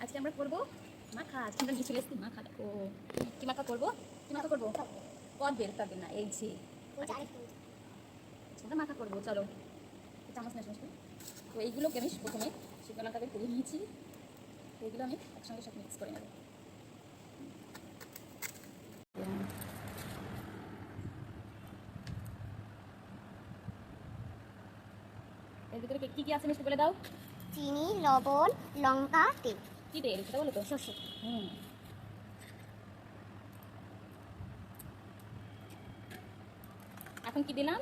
আজকে আমরা করবো মাখা। আজকে আমরা নিয়ে চলে এসেছি মাখা। দেখো কি মাখা করবো, কি মাখা করবো, কদবেল তবে না, এই যে আমরা মাখা করবো। চলো চামচ নিয়ে আসবো। তো এইগুলোকে আমি প্রথমে শুকনো লঙ্কা দিয়ে পুড়িয়ে নিয়েছি। তো এইগুলো আমি একসঙ্গে সব মিক্স করে নেব। এর ভিতরে কি কি আছে মিষ্টি বলে দাও। চিনি, লবণ, লঙ্কা, তেল। কি তেল সেটা বলো তো। সর্ষে। এখন কি দিলাম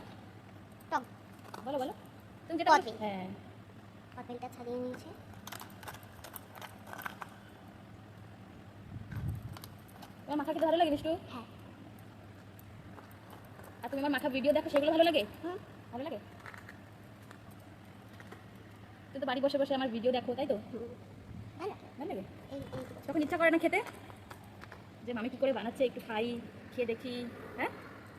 টক। বলো বলো তুমি যেটা কদবেল। হ্যাঁ কদবেলটা ছাড়িয়ে নিয়েছে। তোমার মাখা খেতে ভালো লাগে মিষ্টু? হ্যাঁ। আর তুমি আমার মাখা ভিডিও দেখো, সেগুলো ভালো লাগে? হুম। ভালো লাগে। তুই তো বাড়ি বসে বসে আমার ভিডিও দেখো, তাই তো? ভালো। ভালো লাগে। এই তখন ইচ্ছা করে না খেতে, যে মামি কি করে বানাচ্ছে একটু খাই, খেয়ে দেখি? হ্যাঁ,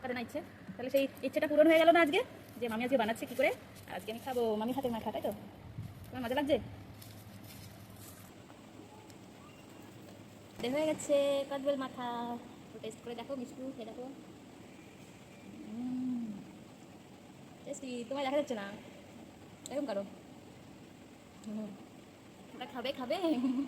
করে না ইচ্ছে? তাহলে সেই ইচ্ছেটা পূরণ হয়ে গেল না আজকে, যে মামি আজকে বানাচ্ছে কি করে, আর আজকে আমি খাবো মামি হাতের মাখা, তাই তো? তোমার মজা লাগছে? হয়ে গেছে কদবেল মাখা। টেস্ট করে দেখো মিষ্টি, খেয়ে দেখো। টেস্টি। তোমায় দেখা যাচ্ছে না, এরকম করো। ওটা খাবে খাবে।